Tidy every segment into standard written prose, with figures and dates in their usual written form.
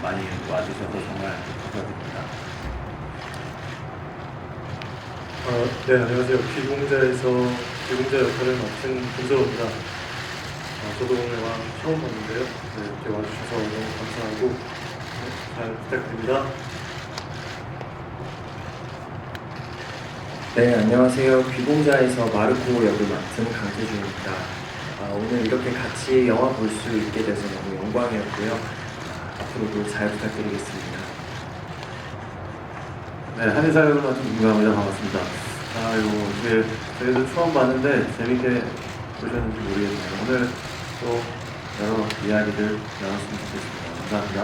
많이 와주셔서 정말 감사드립니다. 네, 안녕하세요. 귀공자 역할을 맡은 김서호입니다. 저도 오늘 영화 처음 봤는데요. 네, 이렇게 와주셔서 너무 감사하고 잘 부탁드립니다. 네, 안녕하세요. 귀공자에서 마르코 역을 맡은 강태준입니다. 오늘 이렇게 같이 영화 볼 수 있게 돼서 너무 영광이었고요. 앞으로도 잘 부탁드리겠습니다. 네, 한의사역을 맡은 김강호입니다. 반갑습니다. 이제 저희도 처음 봤는데 재밌게 보셨는지 모르겠네요. 오늘 또 여러 이야기들 나눴으면 좋겠습니다. 감사합니다.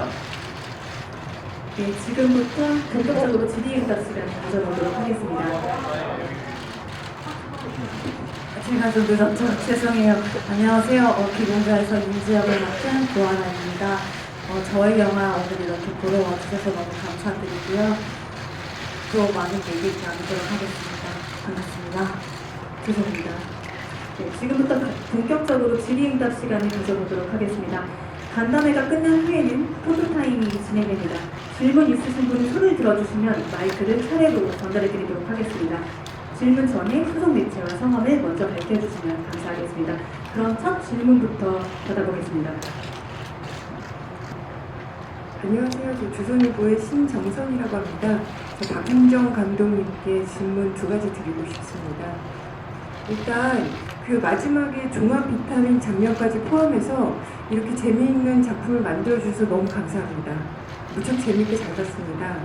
네, 지금부터 본격적으로 질의응답 시간을 가져보도록 하겠습니다. 제가 좀 늦었죠? 죄송해요. 안녕하세요. 귀공자에서 인지역을 맡은 고아나입니다. 저희 영화 오늘 이렇게 보러 와주셔서 너무 감사드리고요. 또 많은 얘기 나누도록 하겠습니다. 반갑습니다. 죄송합니다. 네, 지금부터 본격적으로 질의응답 시간을 가져보도록 하겠습니다. 간담회가 끝난 후에는 포토타임이 진행됩니다. 질문 있으신 분은 손을 들어주시면 마이크를 차례로 전달해드리도록 하겠습니다. 질문 전에 소속 매체와 성함을 먼저 밝혀주시면 감사하겠습니다. 그럼 첫 질문부터 받아보겠습니다. 안녕하세요. 저 조선일보의 신정선이라고 합니다. 저 박윤정 감독님께 질문 두 가지 드리고 싶습니다. 일단 그 마지막에 종합 비타민 장면까지 포함해서 이렇게 재미있는 작품을 만들어주셔서 너무 감사합니다. 무척 재미있게 잘 봤습니다.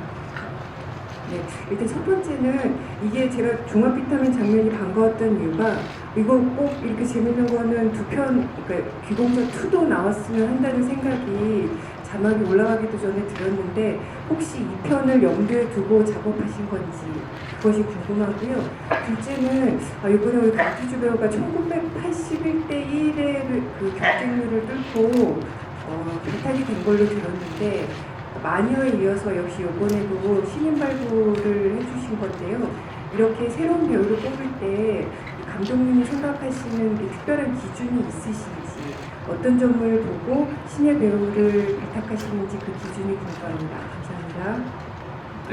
네, 일단 첫 번째는 이게 제가 종합 비타민 장면이 반가웠던 이유가 이거 꼭 이렇게 재밌는 거는 두 편, 그러니까 귀공자 2도 나왔으면 한다는 생각이 자막이 올라가기도 전에 들었는데 혹시 이 편을 염두에 두고 작업하신 건지 그것이 궁금하고요. 둘째는 이번에 우리 강태주 배우가 1981대 1의 그 경쟁률을 뚫고 발탁이 된 걸로 들었는데 마녀에 이어서 역시 이번에도 신인 발굴을 해주신 건데요. 이렇게 새로운 배우를 뽑을 때 감독님이 생각하시는 게 특별한 기준이 있으신지 어떤 점을 보고 신예 배우를 발탁하시는지 그 기준이 궁금합니다. 감사합니다. 네,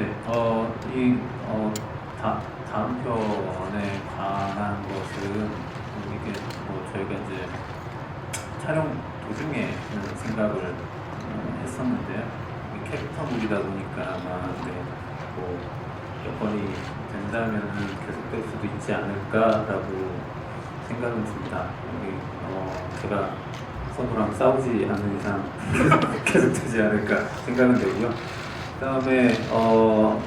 다음 편에 관한 것은 이게 저희가 이제 촬영 도중에 생각을 했었는데요. 캐릭터물이다 보니까 아마 여건이 된다면 계속될 수도 있지 않을까라고 생각은 듭니다. 제가 선우랑 싸우지 않는 이상 계속되지 않을까 생각은 되고요. 그 다음에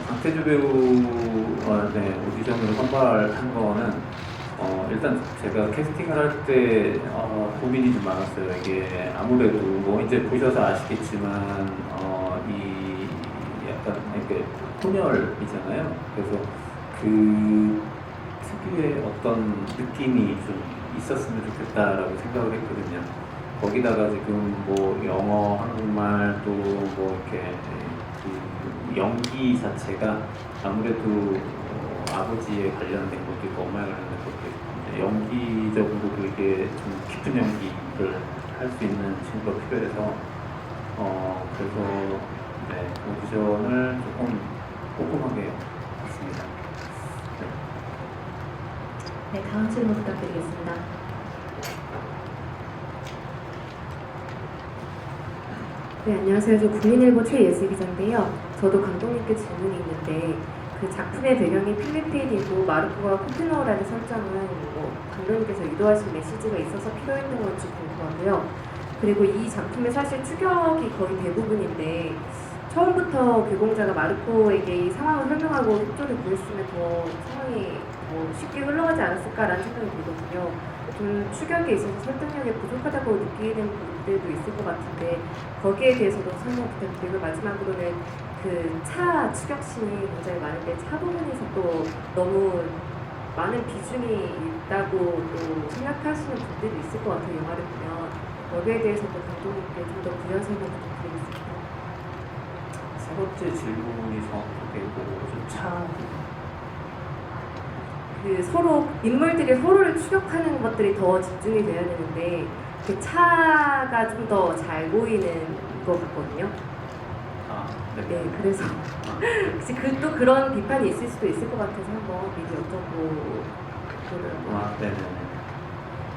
강태주 배우 오디션으로 선발한 거는 일단 제가 캐스팅을 할 때 고민이 좀 많았어요. 이게 아무래도 이제 보셔서 아시겠지만 이 약간 이렇게 혼혈이잖아요. 그래서 그 특유의 어떤 느낌이 좀 있었으면 좋겠다라고 생각을 했거든요. 거기다가 지금 영어, 한국말 또 이렇게 그 연기 자체가 아무래도 아버지에 관련된 것도 있고 엄마에 관련된 것도 있고 연기적으로 그렇게 좀 깊은 연기를 할 수 있는 친구가 필요해서 그래서 오디션을 조금 꼼꼼하게 했습니다. 네, 다음 질문 부탁드리겠습니다. 네, 안녕하세요. 저 국민일보 최예슬 기자인데요. 저도 감독님께 질문이 있는데 그 작품의 배경이 필리핀이고 마르코가 코피노라는 설정은 감독님께서 유도하신 메시지가 있어서 필요했던 건지 궁금하고요. 그리고 이 작품의 사실 추격이 거의 대부분인데 처음부터 귀공자가 마르코에게 이 상황을 설명하고 협조를 구했으면 더 상황이 쉽게 흘러가지 않았을까라는 생각이 들거든요. 좀 추격에 있어서 설득력이 부족하다고 느끼는 분들도 있을 것 같은데 거기에 대해서도 설명 부탁드리고 마지막으로는 그 차 추격신이 굉장히 많은데 차 부분에서 또 너무 많은 비중이 있다고 또 생각하시는 분들이 있을 것 같아요. 영화를 보면 여기에 대해서도 감독님께 좀 더 부연 설명 부탁드리겠습니다. 세 번째 질문이 정확하게 그 서로 인물들이 서로를 추격하는 것들이 더 집중이 돼야 되는데 그 차가 좀 더 잘 보이는 것 같거든요. 아, 네. 네, 그래서 아, 혹시 또 그런 비판이 있을 수도 있을 것 같아서 한번 미리 여쭤보고를 아, 네네네.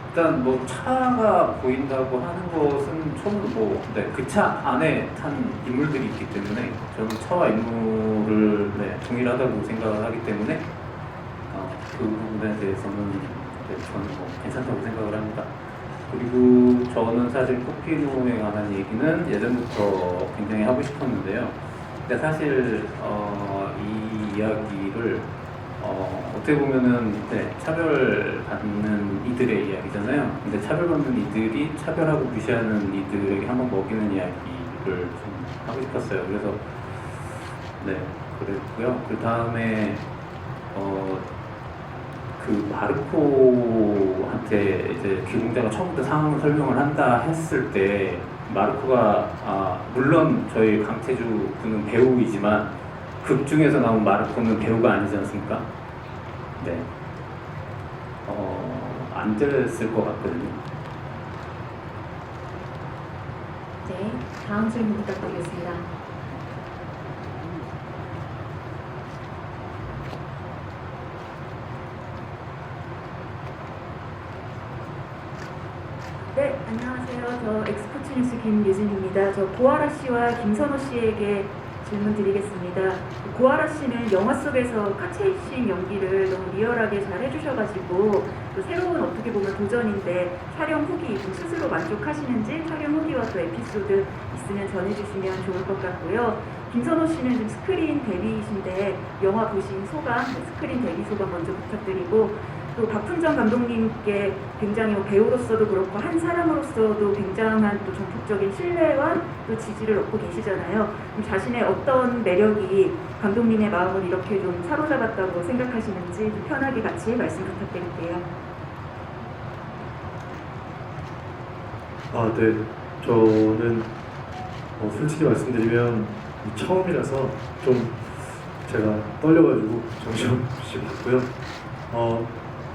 일단 뭐 차가 보인다고 하는 것은 처음으로 그 차 안에 탄 인물들이 있기 때문에 저는 차와 인물을 동일하다고 생각을 하기 때문에 그 부분에 대해서는 저는 뭐 괜찮다고 생각을 합니다. 그리고 저는 사실 코피노에 관한 얘기는 예전부터 굉장히 하고 싶었는데요. 근데 사실 이 이야기를 어떻게 보면은 차별받는 이들의 이야기잖아요. 근데 차별받는 이들이 차별하고 무시하는 이들에게 한번 먹이는 이야기를 좀 하고 싶었어요. 그래서 그랬고요. 그 다음에 그 마르코한테 이제 귀공자가 처음부터 상황을 설명을 한다 했을 때 마르코가 물론 저희 강태주 군은 배우이지만 극 중에서 나온 마르코는 배우가 아니지 않습니까? 네. 안 됐을 것 같거든요. 네, 다음 질문 부탁드리겠습니다. 네, 안녕하세요. 저 엑스포츠 뉴스 김유진입니다. 저 고아라 씨와 김선호 씨에게 질문 드리겠습니다. 고아라 씨는 영화 속에서 카체이싱 연기를 너무 리얼하게 잘 해주셔가지고 또 새로운 어떻게 보면 도전인데 촬영 후기 좀 스스로 만족하시는지 촬영 후기와 또 에피소드 있으면 전해주시면 좋을 것 같고요. 김선호 씨는 지금 스크린 데뷔이신데 영화 보신 소감, 스크린 데뷔 소감 먼저 부탁드리고 또 박훈정 감독님께 굉장히 배우로서도 그렇고 한 사람으로서도 굉장한 또 전폭적인 신뢰와 또 지지를 얻고 계시잖아요. 자신의 어떤 매력이 감독님의 마음을 이렇게 좀 사로잡았다고 생각하시는지 좀 편하게 같이 말씀 부탁드릴게요. 네. 저는 솔직히 말씀드리면 처음이라서 좀 제가 떨려가지고 정신없이 봤고요.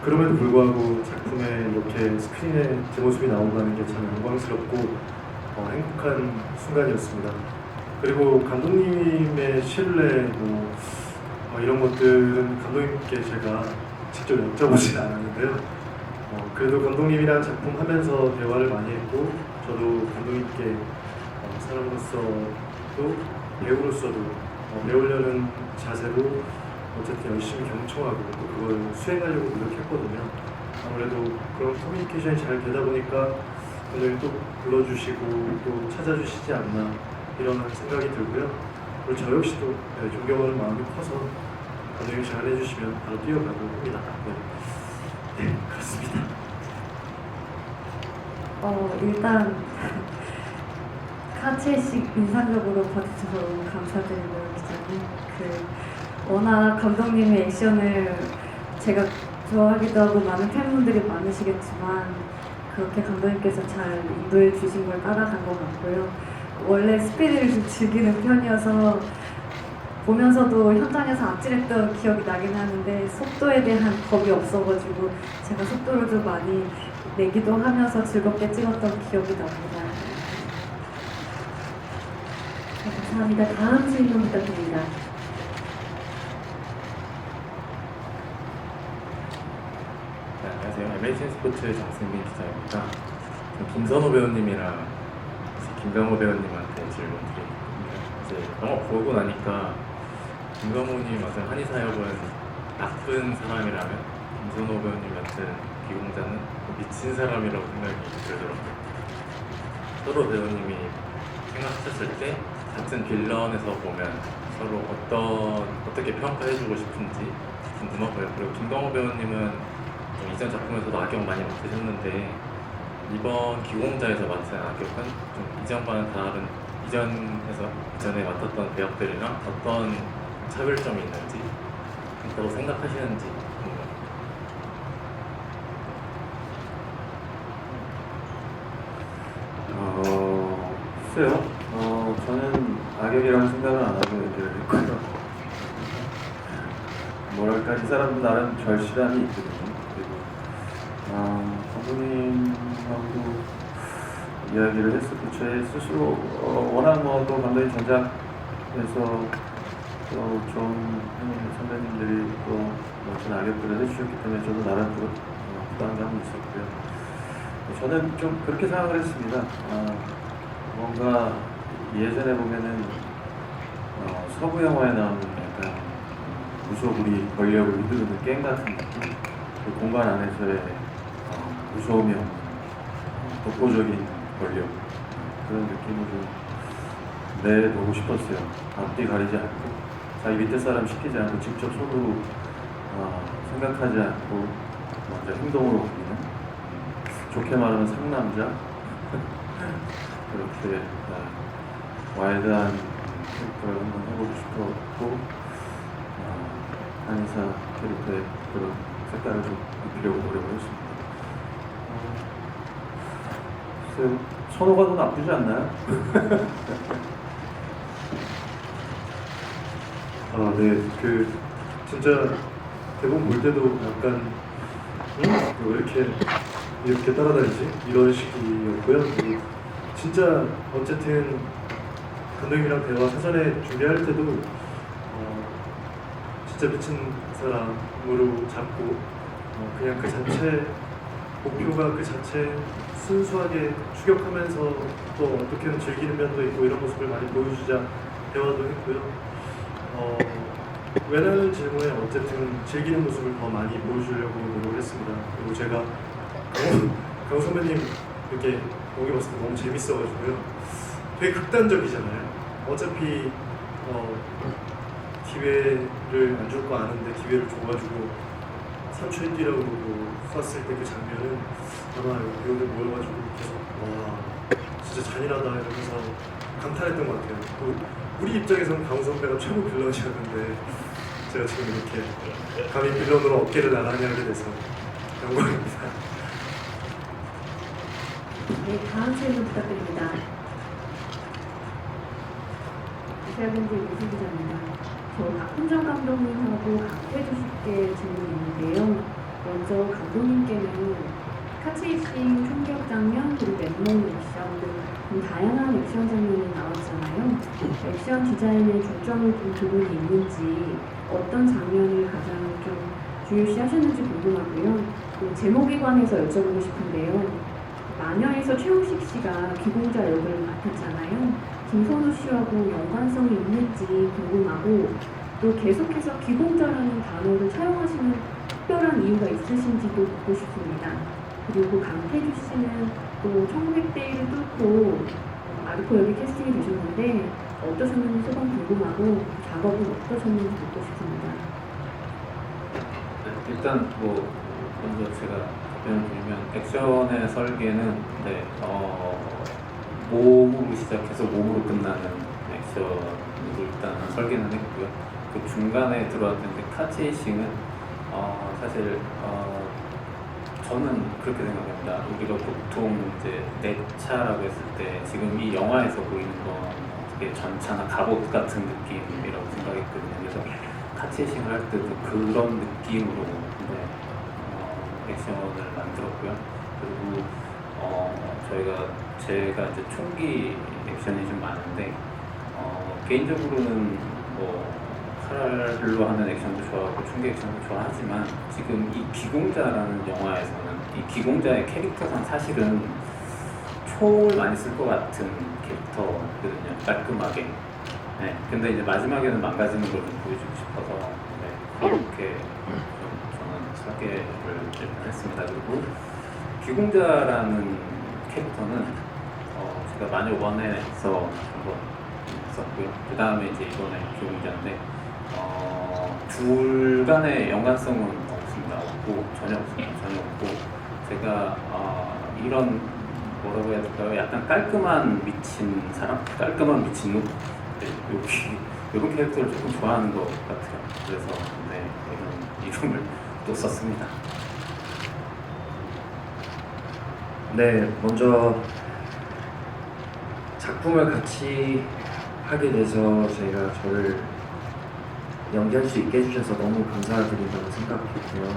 그럼에도 불구하고 작품에 이렇게 스크린에 제 모습이 나온다는 게 참 영광스럽고 행복한 순간이었습니다. 그리고 감독님의 신뢰 이런 것들은 감독님께 제가 직접 여쭤보진 않았는데요. 그래도 감독님이랑 작품 하면서 대화를 많이 했고 저도 감독님께 사람으로서도 배우로서도 배우려는 자세로 어쨌든 열심히 경청하고 또 그걸 수행하려고 노력했거든요. 아무래도 그런 커뮤니케이션이 잘 되다 보니까 감독님 또 불러주시고 또 찾아주시지 않나 이런 생각이 들고요. 그리고 저 역시도 존경하는 마음이 커서 감독님이 잘 해주시면 바로 뛰어가고 합니다. 네, 그렇습니다. 일단 카체식 인상적으로 봐주셔서 너무 감사드리고요, 기자님. 워낙 감독님의 액션을 제가 좋아하기도 하고 많은 팬분들이 많으시겠지만 그렇게 감독님께서 잘 인도해 주신 걸 따라간 것 같고요. 원래 스피드를 좀 즐기는 편이어서 보면서도 현장에서 아찔했던 기억이 나긴 하는데 속도에 대한 겁이 없어가지고 제가 속도를 좀 많이 내기도 하면서 즐겁게 찍었던 기억이 납니다. 네, 감사합니다. 다음 질문 부탁드립니다. 네, 안녕하세요. MHN 스포츠 정승민 기자입니다. 김선호 배우님이랑 김강호 배우님한테 질문 드립니다. 이제 영화 보고 나니까 김강호님 같은 한의사역은 나쁜 사람이라면 김선호 배우님 같은 비공자는 미친 사람이라고 생각이 들더라고요. 서로 배우님이 생각하셨을 때 같은 빌런에서 보면 서로 어떻게 평가해주고 싶은지 궁금하고요. 그리고 김강호 배우님은 좀 이전 작품에서도 악역 많이 맡으셨는데 이번 기공자에서 맡은 악역은 좀 이전과는 다른 이전에 맡았던 배역들이랑 어떤 차별점이 있는지 있다고 생각하시는지 궁금합니다. 글쎄요. 저는 악역이라고 생각을 안 하고 연기를 했고요. 뭐랄까, 이 사람도 나름 절실함이 있거든요. 그리고 감독님하고도 이야기를 했었고 제 스스로 워낙 또 감독님 전작에서 또 좋은 선배님들이 또 멋진 악역들을 해주셨기 때문에 저도 나름대로 부담감이 있었고요. 저는 좀 그렇게 생각을 했습니다. 뭔가 예전에 보면은 서부 영화에 나오는 약간 무소불위 권력을 휘두르는 게임 같은 느낌, 그 공간 안에서의 무서움이 없는 독보적인 권력, 그런 느낌을 좀 내보고 싶었어요. 앞뒤 가리지 않고 자기 밑에 사람 시키지 않고 직접 손으로 생각하지 않고 먼저 행동으로 옮기는, 좋게 말하면 상남자 그렇게 와일드한 캐릭터를 한번 해보고 싶었고, 한의사 캐릭터의 그런 색깔을 좀 입히려고 노력을 했습니다. 글쎄요, 선호가도 나쁘지 않나요? 네, 진짜 대본 볼 때도 약간 왜 이렇게 따라다니지? 이런 식이었고요. 그리고 진짜 어쨌든 감독님이랑 대화 사전에 준비할 때도 진짜 미친 사람으로 잡고 그냥 그 자체 목표가 그 자체 순수하게 추격하면서 또 어떻게든 즐기는 면도 있고 이런 모습을 많이 보여주자 대화도 했고요. 왜냐하는 질문에 어쨌든 즐기는 모습을 더 많이 보여주려고 노력을 했습니다. 그리고 제가 강호 선배님 이렇게 여기 봤을 때 너무 재밌어가지고요. 되게 극단적이잖아요. 어차피 기회를 안 줄 거 아는데 기회를 줘가지고 3초에 뛰라고 쐈을 때 그 장면은 아마 여기 모여가지고 계속 와 진짜 잔인하다 이러면서 감탄했던 것 같아요. 또 우리 입장에서는 강호 선배가 최고 빌런이었는데 제가 지금 이렇게 감히 빌런으로 어깨를 나란히 하게 돼서 영광입니다. 네, 다음 질문 부탁드립니다. 기자분들 유수 기자입니다. 저 박훈정 감독님하고 강태주 씨께 질문이 있는데요. 먼저 감독님께는 카체이싱 총격 장면 그리고 맨몸 액션 등 다양한 액션 장면이 나왔잖아요. 액션 디자인에 중점을 둔 부분이 있는지, 어떤 장면을 가장 좀 중요시 하셨는지 궁금하고요. 또 제목에 관해서 여쭤보고 싶은데요. 마녀에서 최우식 씨가 기공자 역을 맡았잖아요. 김선우 씨하고 연관성이 있는지 궁금하고, 또 계속해서 기공자라는 단어를 사용하시는 특별한 이유가 있으신지도 묻고 싶습니다. 그리고 강태주 씨는 또 1900대 1을 뚫고 마르코 역에 캐스팅이 되셨는데 어떠셨는지 소감 궁금하고, 작업은 어떠셨는지 묻고 싶습니다. 일단 먼저 제가 답변을 드리면 액션의 설계는 몸으로 시작해서 몸으로 끝나는 액션으로 일단 설계는 했고요. 그 중간에 들어왔던 카체이싱은 사실 저는 그렇게 생각합니다. 우리가 보통 이제 내차라고 했을 때 지금 이 영화에서 보이는 건 어떻게 전차나 갑옷 같은 느낌이라고 생각했거든요. 그래서 카체이싱을 할 때도 그런 느낌으로 액션을 만들었고요. 그리고 제가 이제 총기 액션이 좀 많은데 개인적으로는 칼로 하는 액션도 좋아하고 총기 액션도 좋아하지만, 지금 이 기공자라는 영화에서는 이 기공자의 캐릭터상 사실은 총을 많이 쓸 것 같은 캐릭터거든요. 깔끔하게. 네. 근데 이제 마지막에는 망가지는 걸 좀 보여주고 싶어서 그렇게 저는 설계를 했습니다. 그리고 기공자라는 캐릭터는 제가 마녀 1에서 한번 썼고요. 그 다음에 이제 이번에 기공자인데 둘 간의 연관성은 없습니다. 전혀 없고, 제가 이런 뭐라고 해야 될까요? 약간 깔끔한 미친 사람? 깔끔한 미친놈? 이런 캐릭터를 조금 좋아하는 것 같아요. 그래서 이런 이름을 또 썼습니다. 네, 먼저 작품을 같이 하게 돼서 제가 저를 연기할 수 있게 해주셔서 너무 감사드린다고 생각했고요.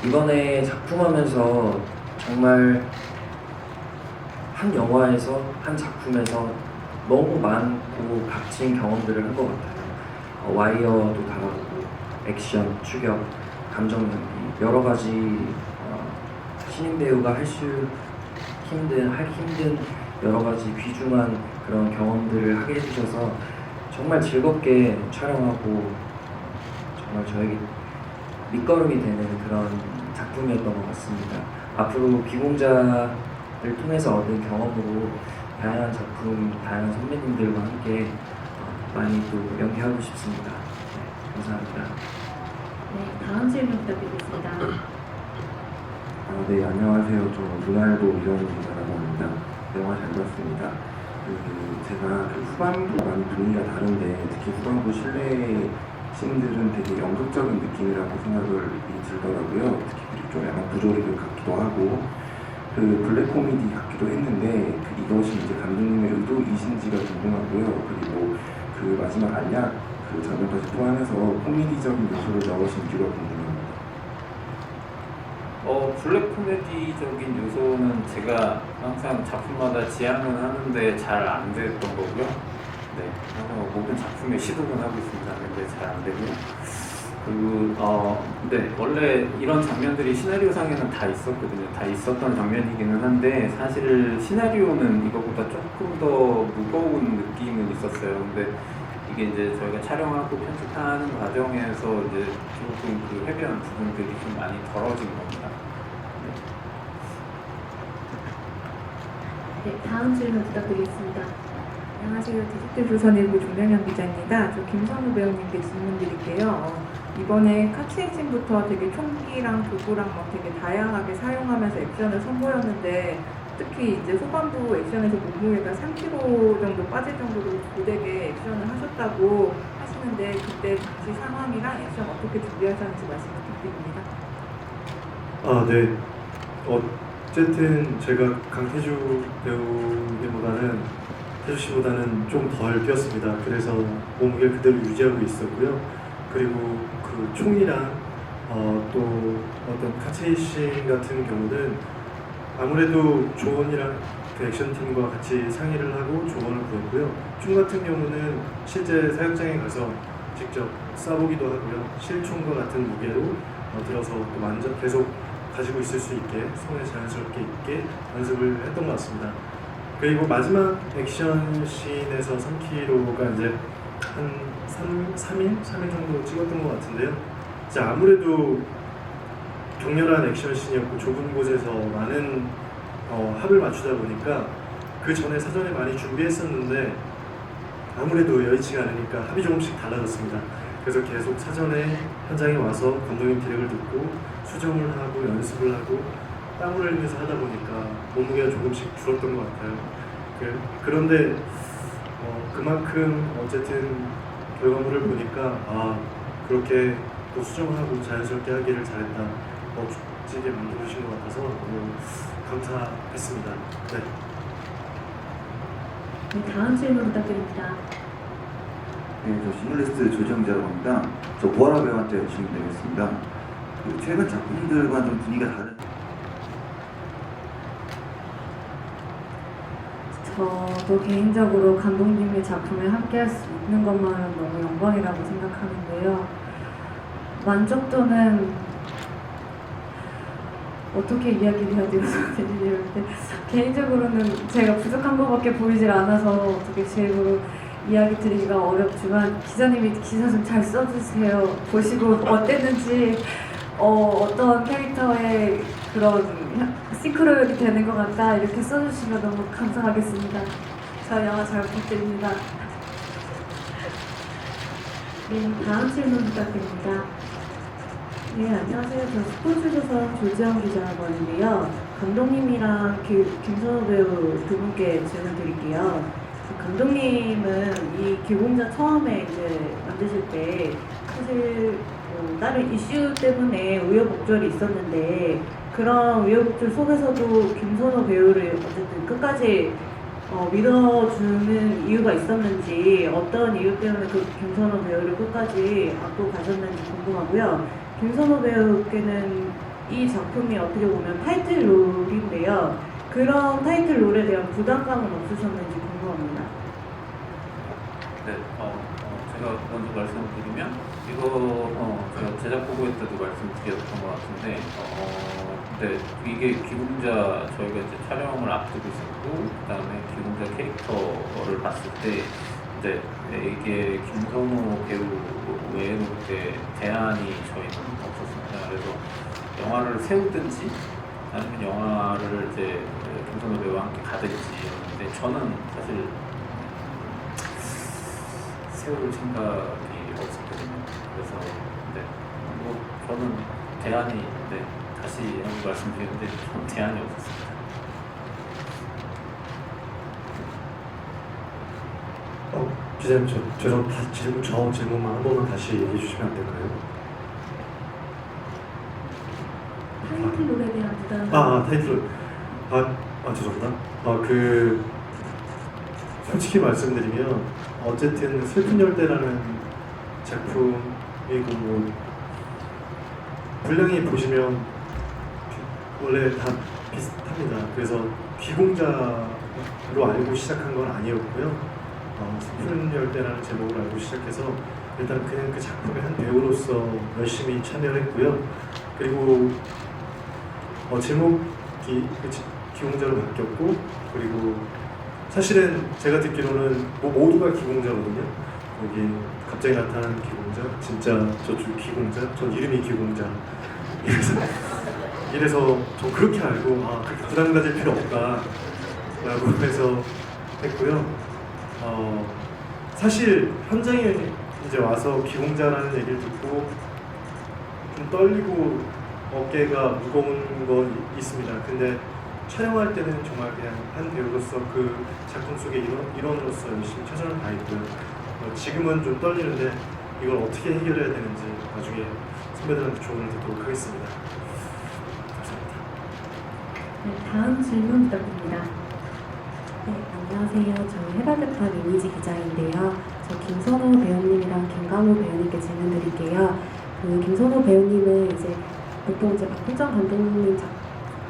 이번에 작품하면서 정말 한 영화에서 한 작품에서 너무 많고 값진 경험들을 한 것 같아요. 와이어도 다뤄보고 액션, 추격, 감정 연기 여러 가지 신인 배우가 할 힘든 여러 가지 귀중한 그런 경험들을 하게 해주셔서 정말 즐겁게 촬영하고 정말 저에게 밑거름이 되는 그런 작품이었던 것 같습니다. 앞으로 비공자를 통해서 얻은 경험으로 다양한 작품, 다양한 선배님들과 함께 많이 또 연기하고 싶습니다. 네, 감사합니다. 네, 다음 질문 부탁드리겠습니다. 네, 안녕하세요. 저 문화일보 이정훈이라고 합니다. 영화 잘 봤습니다. 제가 후반부 많이 분위기가 다른데 특히 후반부 실내 씬들은 되게 연극적인 느낌이라고 생각을 들더라고요. 특히 그리고 좀 약간 부조리들 같기도 하고 블랙 코미디 같기도 했는데 이것이 이제 감독님의 의도이신지가 궁금하고요. 그리고 마지막 안약 장면까지 포함해서 코미디적인 요소를 넣으신 이유가 궁금합니다. 블랙 코미디적인 요소는 제가 항상 작품마다 지향은 하는데 잘 안 됐던 거고요. 네, 모든 작품에 시도는 하고 있습니다. 근데 잘 안 되고요. 그리고 네, 원래 이런 장면들이 시나리오상에는 다 있었거든요. 다 있었던 장면이기는 한데 사실 시나리오는 이거보다 조금 더 무거운 느낌은 있었어요. 근데 이게 이제 저희가 촬영하고 편집하는 과정에서 이제 조금 헤비한 부분들이 좀 많이 덜어진 겁니다. 네, 다음 질문 부탁드리겠습니다. 안녕하세요. 디지털 조선일보 종명현 기자입니다. 저 김선우 배우님께 질문 드릴게요. 이번에 카츠액션부터 되게 총기랑 도구랑 막 되게 다양하게 사용하면서 액션을 선보였는데 특히 이제 후반부 액션에서 몸무게가 3kg 정도 빠질 정도로 고되게 액션을 하셨다고 하시는데 그때 당시 상황이랑 액션 어떻게 준비하셨는지 말씀 부탁드립니다. 네. 어쨌든 제가 강태주 배우님보다는 태주 씨보다는 좀 덜 뛰었습니다. 그래서 몸무게를 그대로 유지하고 있었고요. 그리고 그 총이랑 또 어떤 카체이신 같은 경우는 아무래도 조원이랑 그 액션팀과 같이 상의를 하고 조언을 구했고요. 총 같은 경우는 실제 사육장에 가서 직접 쏴보기도 하고요. 실총과 같은 무게로 들어서 또 계속 가지고 있을 수 있게 손에 자연스럽게 있게 연습을 했던 것 같습니다. 그리고 마지막 액션 씬에서 3kg가 이제 한 3일 정도 찍었던 것 같은데요. 이제 아무래도 격렬한 액션 씬이었고 좁은 곳에서 많은 합을 맞추다 보니까 그 전에 사전에 많이 준비했었는데 아무래도 여의치가 않으니까 합이 조금씩 달라졌습니다. 그래서 계속 사전에 현장에 와서 감독님 디렉을 듣고 수정을 하고 연습을 하고 땀을 흘리면서 하다 보니까 몸무게가 조금씩 줄었던 것 같아요. 그런데 그만큼 어쨌든 결과물을 보니까 그렇게 또 수정하고 자연스럽게 하기를 잘했다. 멋지게 만들어주신 것 같아서 너무 감사했습니다. 네. 네, 다음 질문 부탁드립니다. 네, 저 시듈리스트 조정자라고 합니다. 저 보아라 배우한테 질문 드리겠습니다. 최근 작품들과 좀 분위기가 다른. 저도 개인적으로 감독님의 작품에 함께할 수 있는 것만은 너무 영광이라고 생각하는데요. 만족도는 어떻게 이야기를 해야 되는지 모르겠는데 개인적으로는 제가 부족한 것밖에 보이질 않아서 어떻게 제 입으로 이야기 드리기가 어렵지만 기자님이 기사 좀 잘 써주세요. 보시고 어땠는지 어떤 캐릭터의 그런 싱크로율이 되는 것 같다 이렇게 써주시면 너무 감사하겠습니다. 저 영화 잘 부탁드립니다. 네, 다음 질문 부탁드립니다. 네, 안녕하세요. 저 스포츠조선 조지영 기자라고 하는데요. 감독님이랑 김선호 배우 두 분께 질문 드릴게요. 감독님은 이 기공자 처음에 이제 만드실 때 사실 다른 이슈 때문에 우여곡절이 있었는데 그런 우여곡절 속에서도 김선호 배우를 어쨌든 끝까지 믿어주는 이유가 있었는지 어떤 이유 때문에 그 김선호 배우를 끝까지 안고 가셨는지 궁금하고요. 김선호 배우께는 이 작품이 어떻게 보면 타이틀롤인데요. 그런 타이틀롤에 대한 부담감은 없으셨는지 궁금합니다. 네, 제가 먼저 말씀드리면 제가 제작 보고회 때도 말씀드렸던 것 같은데 네, 이게 기공자 저희가 이제 촬영을 앞두고 있었고 그다음에 기공자 캐릭터를 봤을 때 이제 이게 김성호 배우 외에는 그때 제한이 저희는 없었습니다. 그래서 영화를 세우든지 아니면 영화를 이제 김성호 배우와 함께 가든지였는데 저는 사실 세울 생각이 없었거든요. 그래서 네, 뭐 저는 제한이 네, 다시 한번 말씀드리는데 저는 제한이 없었습니다. 기자님 저 질문만 한 번만 다시 얘기해 주시면 안 될까요? 타이틀롤에 대한 부담. 타이틀. 죄송합니다. 솔직히 말씀드리면 어쨌든 슬픈 열대라는 작품이고 뭐 분량이 보시면 원래 다 비슷합니다. 그래서 귀공자로 알고 시작한 건 아니었고요. 슬픈 열대라는 제목을 알고 시작해서 일단 그냥 그 작품의 한 배우로서 열심히 참여했고요. 그리고 제목이 기공자로 바뀌었고 그리고 사실은 제가 듣기로는 모두가 기공자거든요. 여기 갑자기 나타나는 기공자, 진짜 저쪽 기공자, 전 이름이 기공자. 이래서 전 그렇게 알고 그렇게 부담 가질 필요 없다라고 해서 했고요. 사실 현장에 이제 와서 기공자라는 얘기를 듣고 좀 떨리고 어깨가 무거운 건 있습니다. 근데 촬영할 때는 정말 그냥 한 배우로서 그 작품 속의 일원으로서 열심히 최선을 다했고요. 지금은 좀 떨리는데 이걸 어떻게 해결해야 되는지 나중에 선배들한테 조언을 듣도록 하겠습니다. 감사합니다. 네, 다음 질문 부탁드립니다. 네, 안녕하세요. 저는 해발대판 이미지 기자인데요. 저 김선호 배우님이랑 김강호 배우님께 질문 드릴게요. 김선호 배우님은 이제 보통 이제 박훈정 감독님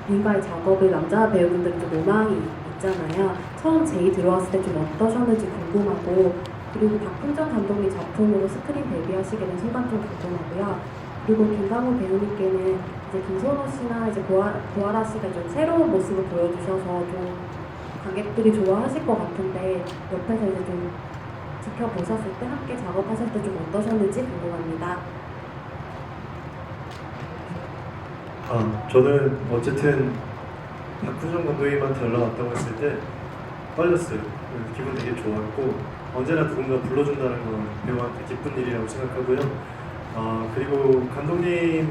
인과의 작업을 남자 배우분들은 좀 로망이 있잖아요. 처음 제이 들어왔을 때 좀 어떠셨는지 궁금하고, 그리고 박훈정 감독님 작품으로 스크린 데뷔하시게 된 소감 좀 궁금하고요. 그리고 김강호 배우님께는 이제 김선호 씨나 이제 고아라 씨가 좀 새로운 모습을 보여주셔서 좀 관객들이 좋아하실 것 같은데 옆에서 이제 좀 지켜보셨을 때 함께 작업하실 때 좀 어떠셨는지 궁금합니다. 저는 어쨌든 박훈정 감독님한테 연락 왔다고 했을 때 떨렸어요. 기분 되게 좋았고 언제나 누군가 불러준다는 건 배우한테 기쁜 일이라고 생각하고요. 그리고 감독님의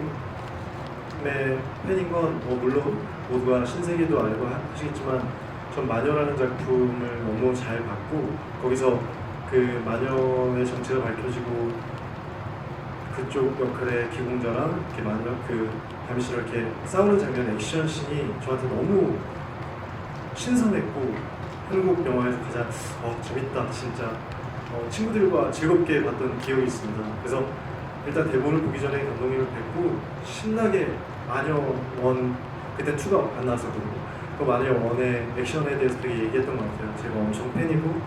팬인 건 물론 모두가 신세계도 알고 하시겠지만 전 마녀라는 작품을 너무 잘 봤고 거기서 그 마녀의 정체가 밝혀지고 그쪽 역할의 기공자랑 이렇게 마녀 담임씨랑 이렇게 싸우는 장면 액션씬이 저한테 너무 신선했고 한국 영화에서 가장 재밌다 진짜 친구들과 즐겁게 봤던 기억이 있습니다. 그래서 일단 대본을 보기 전에 감독님을 뵙고 신나게 마녀 1 그때 2가 안 나왔었거든요. 그 마녀 1의 액션에 대해서 되게 얘기했던 것 같아요. 제가 엄청 팬이고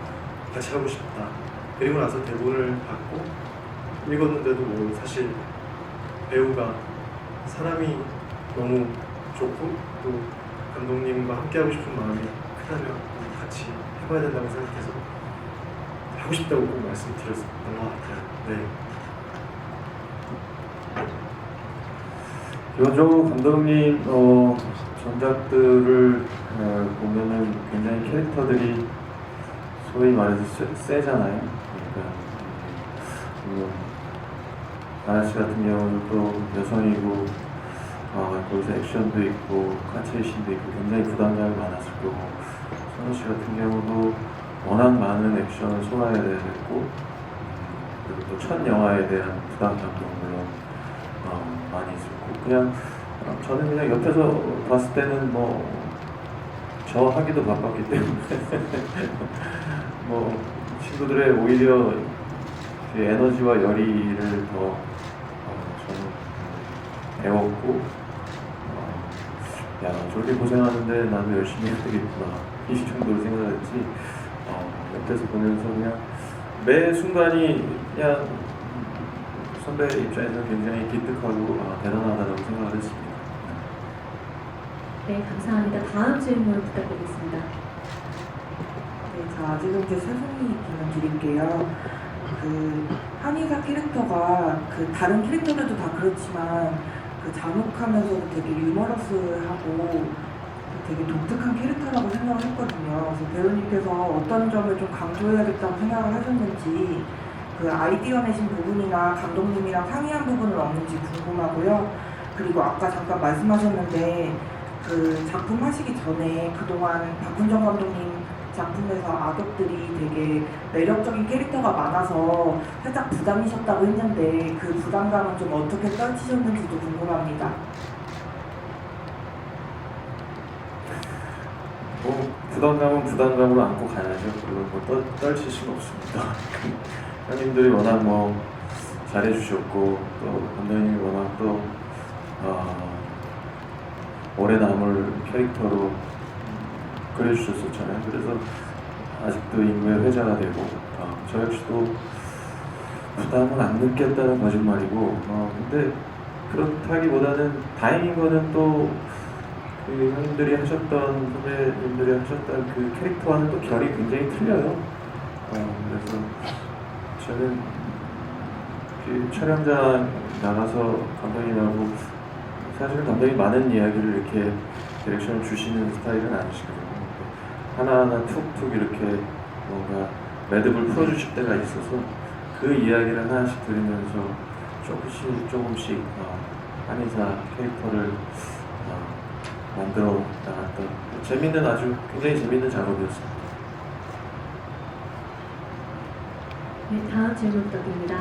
같이 하고 싶다. 그리고 나서 대본을 받고 읽었는데도 뭐 사실 배우가 사람이 너무 좋고 또 감독님과 함께하고 싶은 마음이 크다면 같이 해봐야 된다고 생각해서 하고 싶다고 꼭 말씀드렸던 것 같아요. 네. 기본적으로 감독님 전작들을 보면은 굉장히 캐릭터들이 소위 말해서 세잖아요. 그러니까 아라씨 같은 경우는 또 여성이고 거기서 액션도 있고 카체이신도 있고 굉장히 부담감이 많았을 거고 선호 씨 같은 경우도 워낙 많은 액션을 소화해야 됐고 그리고 또 첫 영화에 대한 부담감도 물론 많이 있었고 그냥 저는 그냥 옆에서 봤을 때는 뭐 저 하기도 바빴기 때문에 뭐 친구들의 오히려 그 에너지와 열의를 더 저는 배웠고 야 저렇게 고생하는데 나도 열심히 해야 되겠구나 이 정도로 생각했지 옆에서 보면서 그냥 매 순간이 그냥 선배 입장에서 굉장히 기특하고 대단하다고 생각을 했습니다. 네, 감사합니다. 다음 질문 부탁드리겠습니다. 네, 자, 지금 이제 세송이 질문 드릴게요. 그 한의사 캐릭터가 그 다른 캐릭터들도 다 그렇지만 그 잔혹하면서도 되게 유머러스하고 되게 독특한 캐릭터라고 생각을 했거든요. 그래서 배우님께서 어떤 점을 좀 강조해야겠다고 생각을 하셨는지 그 아이디어 내신 부분이나 감독님이랑 상의한 부분은 없는지 궁금하고요. 그리고 아까 잠깐 말씀하셨는데 그 작품 하시기 전에 그동안 박훈정 감독님 작품에서 아덕들이 되게 매력적인 캐릭터가 많아서 살짝 부담이셨다고 했는데 그 부담감은 좀 어떻게 떨치셨는지도 궁금합니다. 뭐 부담감은 부담감으로 안고 가야죠. 그걸 뭐 떨칠 수는 없습니다. 형님들이 워낙 뭐 잘해주셨고 또 감독님이 워낙 또 오래 남을 캐릭터로 그려주셨었잖아요. 그래서 아직도 인물의 회자가 되고 저 역시도 부담은 안 느꼈다는 거짓말이고 근데 그렇다기보다는 다행인 거는 또 그 형님들이 하셨던 선배님들이 하셨던 그 캐릭터와는 또 결이 굉장히 틀려요. 그래서 저는 그 촬영장 나가서 감독님하고 사실은 감독이 많은 이야기를 이렇게 디렉션을 주시는 스타일은 아니시거든요. 하나하나 툭툭 이렇게 뭔가 매듭을 풀어주실 때가 있어서 그 이야기를 하나씩 들으면서 조금씩 한의사 캐릭터를 만들어 나갔던 아주 굉장히 재밌는 작업이었습니다. 네, 다음 질문 부탁드립니다.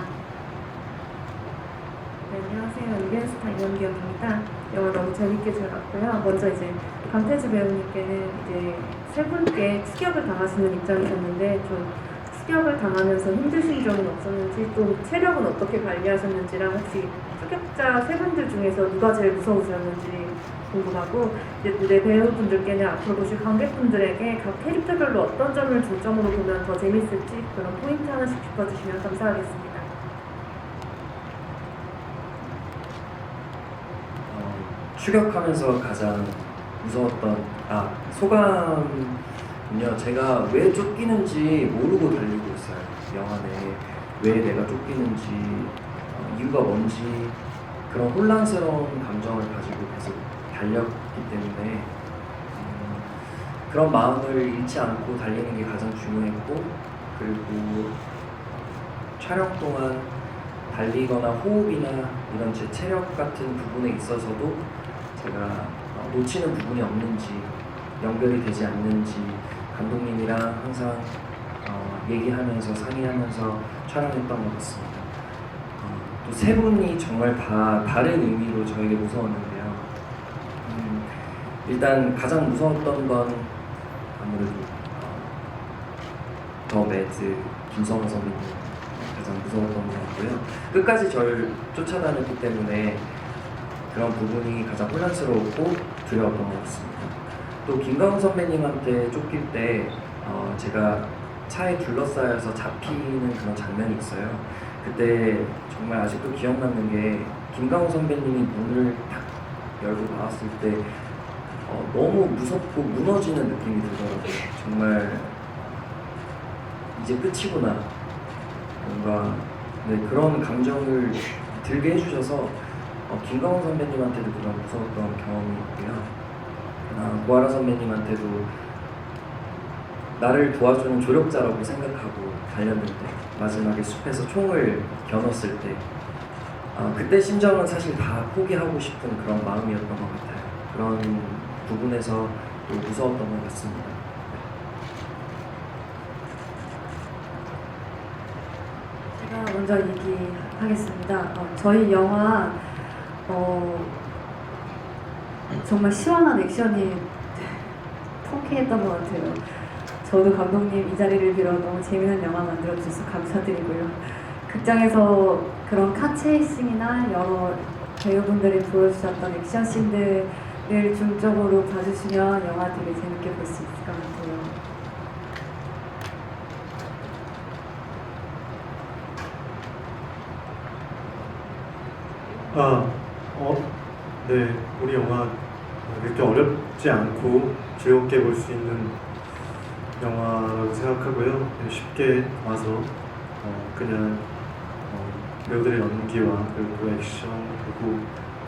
네, 안녕하세요. 이벤스타 이원기영입니다. 영화 너무 재밌게 잘 봤고요. 먼저 이제 강태주 배우님께는 이제 세 분께 추격을 당하시는 입장이셨는데 좀 추격을 당하면서 힘드신 점은 없었는지 또 체력은 어떻게 관리하셨는지랑 혹시 추격자 세 분들 중에서 누가 제일 무서우셨는지 궁금하고 이제 내 배우분들께는 앞으로 보실 관객분들에게 각 캐릭터별로 어떤 점을 중점으로 보면 더 재밌을지 그런 포인트 하나씩 짚어주시면 감사하겠습니다. 추격하면서 가장 무서웠던 소감은요. 제가 왜 쫓기는지 모르고 달리고 있어요. 영화 내에 왜 내가 쫓기는지 이유가 뭔지 그런 혼란스러운 감정을 가지고 계속 달렸기 때문에 그런 마음을 잃지 않고 달리는 게 가장 중요했고 그리고 촬영 동안 달리거나 호흡이나 이런 제 체력 같은 부분에 있어서도 제가 놓치는 부분이 없는지 연결이 되지 않는지 감독님이랑 항상 얘기하면서 상의하면서 촬영했던 것 같습니다. 또 세 분이 정말 다 다른 의미로 저에게 무서웠는데요. 일단 가장 무서웠던 건 아무래도 더 매드 김성호 선배님 가장 무서웠던 것 같고요. 끝까지 저를 쫓아다녔기 때문에 그런 부분이 가장 혼란스러웠고 두려웠던 것 같습니다. 또 김가훈 선배님한테 쫓길 때 제가 차에 둘러싸여서 잡히는 그런 장면이 있어요. 그때 정말 아직도 기억나는 게 김가훈 선배님이 문을 탁 열고 나왔을 때 너무 무섭고 무너지는 느낌이 들더라고요. 정말 이제 끝이구나 뭔가 그런 감정을 들게 해주셔서 김가훈 선배님한테도 그런 무서웠던 경험이 있고요. 고아라 선배님한테도 나를 도와주는 조력자라고 생각하고 달렸는데 마지막에 숲에서 총을 겨눴을 때 그때 심정은 사실 다 포기하고 싶은 그런 마음이었던 것 같아요. 그런 부분에서 또 무서웠던 것 같습니다. 제가 먼저 얘기하겠습니다. 저희 영화 정말 시원한 액션이 통쾌했던 것 같아요. 저도 감독님 이 자리를 빌어 너무 재미난 영화 만들어주셔서 감사드리고요. 극장에서 그런 카체이싱이나 여러 배우분들이 보여주셨던 액션씬들 중점으로 봐주시면 영화 되게 재밌게 볼 수 있을 것 같아요. 네, 우리 영화 그렇게 어렵지 않고 즐겁게 볼 수 있는 영화라고 생각하고요. 쉽게 와서 그냥 배우들의 연기와 그리고 액션 그리고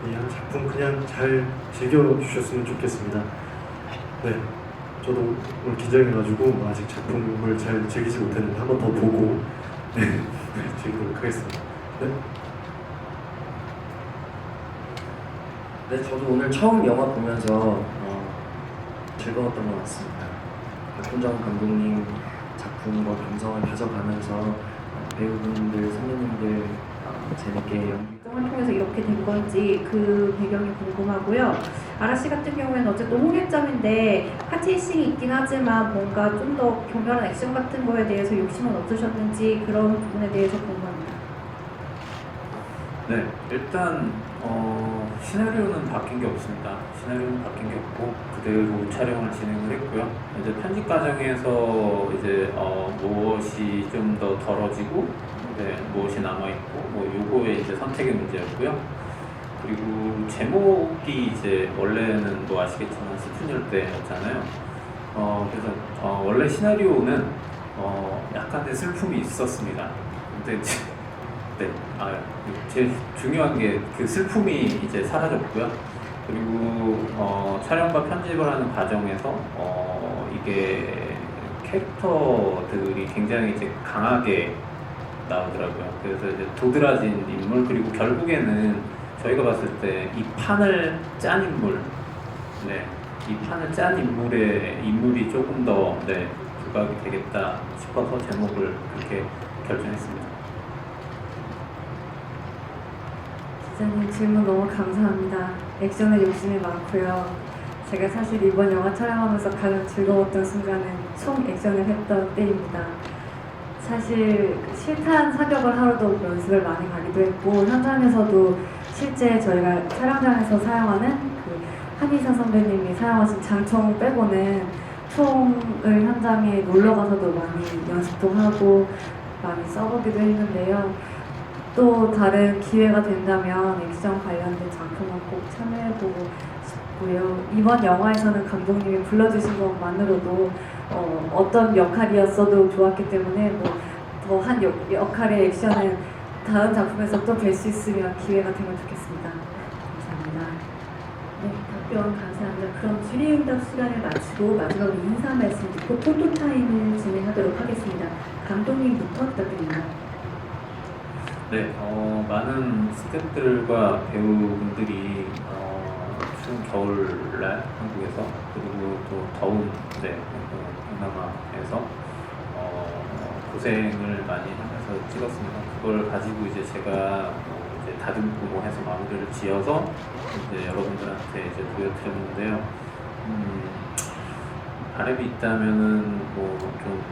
이 한 작품 그냥 잘 즐겨주셨으면 좋겠습니다. 네, 저도 오늘 긴장해가지고 아직 작품을 잘 즐기지 못했는데 한 번 더 보고 네, 즐기도록 하겠습니다. 네. 네, 저도 오늘 처음 영화 보면서 즐거웠던 것 같습니다. 박훈정 감독님 작품과 감성을 가져가면서 배우분들, 선배님들 재밌게 연기 을 통해서 이렇게 된 건지 그 배경이 궁금하고요. 아라씨 같은 경우에는 어쨌든 홍일점인데 카체이싱이 있긴 하지만 뭔가 좀 더 격렬한 액션 같은 거에 대해서 욕심은 없으셨는지 그런 부분에 대해서 궁금합니다. 네, 일단 시나리오는 바뀐 게 없습니다. 시나리오는 바뀐 게 없고 그대로 촬영을 진행을 했고요. 이제 편집 과정에서 이제 무엇이 좀 더 덜어지고 무엇이 남아 있고 요거의 이제 선택의 문제였고요. 그리고 제목이 이제 원래는 아시겠지만 슬픈 열대였잖아요. 그래서 원래 시나리오는 약간의 슬픔이 있었습니다. 근데 네, 제일 중요한 게 그 슬픔이 이제 사라졌고요. 그리고 촬영과 편집을 하는 과정에서 이게 캐릭터들이 굉장히 이제 강하게 나오더라고요. 그래서 이제 도드라진 인물 그리고 결국에는 저희가 봤을 때 이 판을 짠 인물, 네, 이 판을 짠 인물이 조금 더 부각이 되겠다 싶어서 제목을 그렇게 결정했습니다. 기자님 질문 너무 감사합니다. 액션에 욕심이 많고요. 제가 사실 이번 영화 촬영하면서 가장 즐거웠던 순간은 총 액션을 했던 때입니다. 사실 실탄 사격을 하러도 연습을 많이 가기도 했고 현장에서도 실제 저희가 촬영장에서 사용하는 그 한의사 선배님이 사용하신 장총 빼고는 총을 현장에 놀러 가서도 많이 연습도 하고 많이 써보기도 했는데요. 또 다른 기회가 된다면 액션 관련된 작품을 꼭 참여해보고 싶고요. 이번 영화에서는 감독님이 불러주신 것만으로도 어떤 역할이었어도 좋았기 때문에 더 한 역할의 액션을 다음 작품에서 또 뵐 수 있으면 기회가 되면 좋겠습니다. 감사합니다. 네, 답변 감사합니다. 그럼 질의응답 시간을 마치고 마지막으로 인사 말씀 듣고 포토타임을 진행하도록 하겠습니다. 감독님부터 부탁드립니다. 네, 많은 스태프들과 배우분들이 추운 겨울날 한국에서 그리고 또 더운 동남아에서 고생을 많이 하면서 찍었습니다. 그걸 가지고 이제 제가 이제 다듬고 해서 마무리를 지어서 이제 여러분들한테 이제 보여드렸는데요. 바람이 있다면은 좀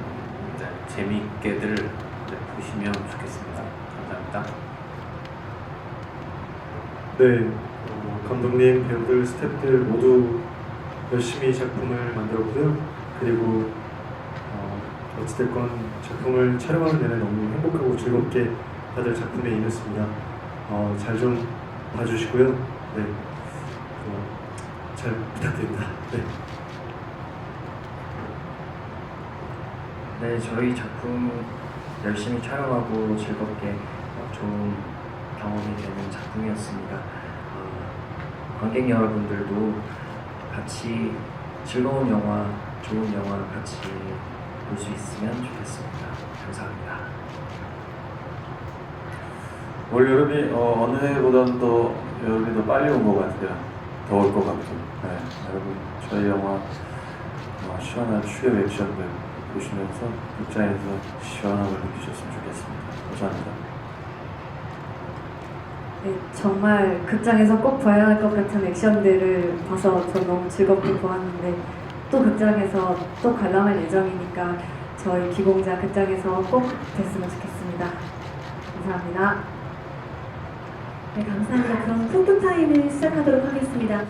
재미있게들 보시면 좋겠습니다. 감사합니다. 네, 감독님, 배우들, 스태프들 모두 열심히 작품을 만들었고요. 그리고 어찌됐건 작품을 촬영하는 내내 너무 행복하고 즐겁게 다들 작품에 임했습니다. 잘 좀 봐주시고요. 네, 잘 부탁드립니다. 네. 네, 저희 작품 열심히 촬영하고 즐겁게 좋은 경험이 되는 작품이었습니다. 관객 여러분들도 같이 즐거운 영화, 좋은 영화 같이 볼 수 있으면 좋겠습니다. 감사합니다. 올 여름이 어느 해보다는 더 여름이 더 빨리 온 것 같아요. 더울 것 같고. 네, 여러분 저희 영화 시원한 추격 액션들 보시면서 극장에서 시원함을 느끼셨으면 좋겠습니다. 감사합니다. 네, 정말 극장에서 꼭 봐야 할 것 같은 액션들을 봐서 저 너무 즐겁게 보았는데 또 극장에서 또 관람할 예정이니까 저희 기공자 극장에서 꼭 뵀으면 좋겠습니다. 감사합니다. 네, 감사합니다. 그럼 포토타임을 시작하도록 하겠습니다.